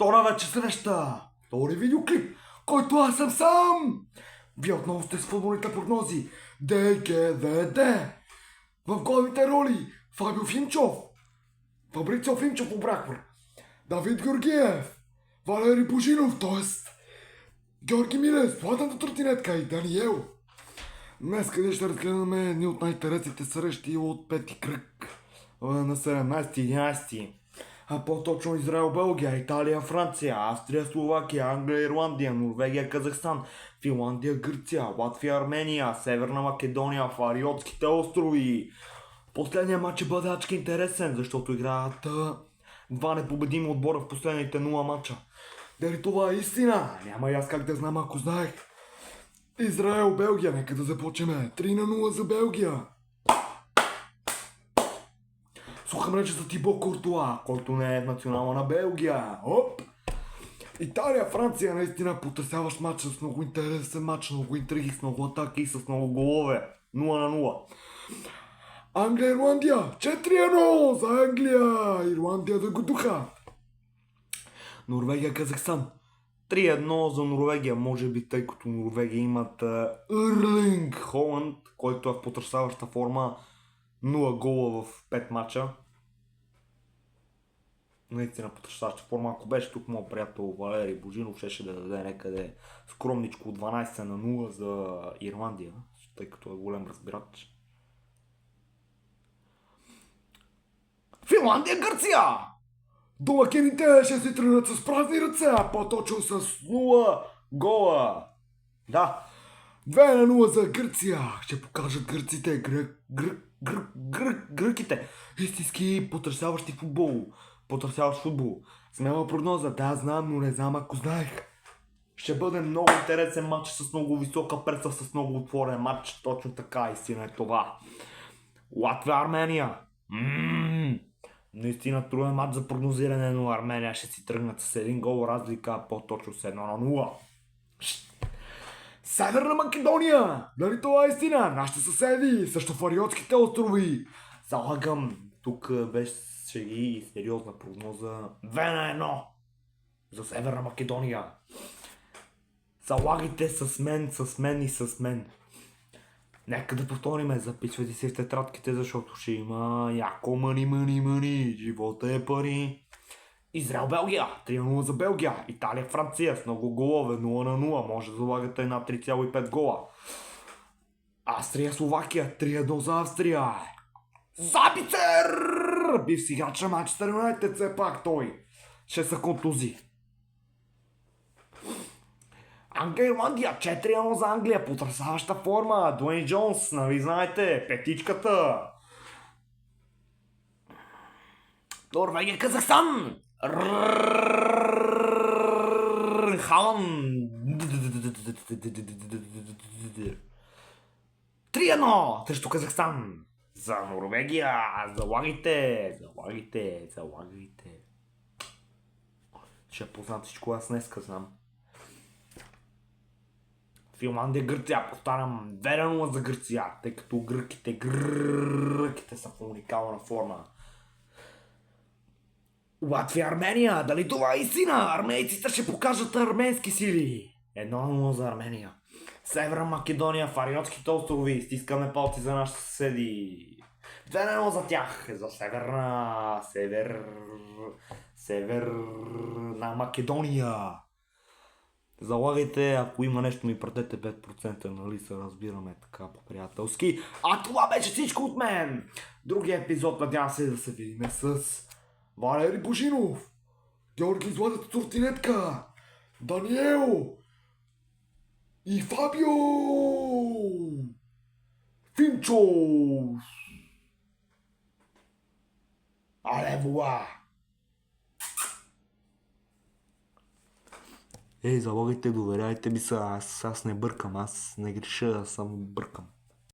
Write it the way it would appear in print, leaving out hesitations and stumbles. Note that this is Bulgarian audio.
Втора вече среща, втори видеоклип, който аз съм сам. Вие отново сте с футболните прогнози. ДГВД. В главните роли Фабио Фимчов, Фабрицио Фимчов обрахвар, Давид Георгиев, Валери Божинов, т.е. Георги Милев, Владната Тротинетка и Даниел. Днес къде ще разгледаме едни от най-интересните срещи от пети кръг на 17-11. А по-точно Израел-Белгия, Италия-Франция, Австрия-Словакия, Англия-Ирландия, Норвегия-Казахстан, Финландия-Гърция, Латвия-Армения, Северна Македония, Фариотските острови. Последният матч ще бъде адски интересен, защото играят два непобедими отбора в последните 0 мача. Дали това е истина? Няма и аз как да знам, ако знаех. Израел-Белгия, нека да започнем. 3-0 за Белгия. Суха мрежа за Тибо Куртуа, който не е национална на Белгия. Оп! Италия-Франция, наистина потресяващ матч, с много интересен матч, много интриги, с много атаки и с много голове. 0-0. Англия-Ирландия, 4-1 за Англия. Ирландия да го духа. Норвегия-Казахстан, 3-1 за Норвегия, може би тъй като Норвегия имат Ерлинг Холанд, който е в потресаваща форма. 0 гола в 5 мача. Наистина потресаваща форма. Ако беше тук моят приятел Валери Божинов, ще да даде някъде скромничко 12-0 за Ирландия, тъй като е голям разбирач. Финландия-Гърция! Домакините ще си тръгнат с празни ръце, а по-точно с 0 гола. Да, 2-0 за Гърция. Ще покажат гърците, гръките. Истински потресаващи футбол. Потресаващ футбол. Смела прогноза, да знам, но не знам ако знаех. Ще бъде много интересен матч с много висока преса, с много отворен матч. Точно така, истина е това. Латвия-Армения. Наистина труден матч за прогнозиране, но Армения ще си тръгнат с 1 гол разлика, по-точно с 1-0. Северна Македония! Дали това е истина? Нашите съседи, също Фариотските острови. Залагам, тук беше и сериозна прогноза. 2-1 за Северна Македония. Залагайте с мен и с мен. Нека да повториме, записвайте се в тетрадките, защото ще има яко мъни. Живота е пари. Израел-Белгия, 3-0 за Белгия. Италия-Франция с много голове, 0-0. Може да залагате на 3,5 гола. Австрия-Словакия, 3-1 за Австрия. Забицер! Бив си играч на Манчестър Юнайтед, все пак той. Ще са контузи. Англия-Ирландия, 4-1 за Англия. Потресаваща форма. Дуейн Джонс, нали знаете, петичката. Норвегия-Казахстан. Халан. 3-1 срещу Казахстан. За Норвегия. Залагайте. Ще познат всичко, аз днеска знам. Финландия-Гърция, повтарям, 2-0 за Гърция, тъй като гръките са в уникална форма. Латвия-Армения, дали това е истина? Армейците ще покажат арменски сили. 1-0 за Армения. Северна Македония, Фариотските острови, стискаме палци за нашите съседи. 2-0 за тях, за Северна Македония. Залагайте, ако има нещо ми пратете 5%, нали се разбираме така по-приятелски. А това беше всичко от мен! Другия епизод надявам се да се видим с Валери Божинов, Георги Златата Тортинетка, Даниел и Фабио Фимчов. Але вола! Залагайте, доверяйте ми се, аз не бъркам, аз не греша, аз само бъркам.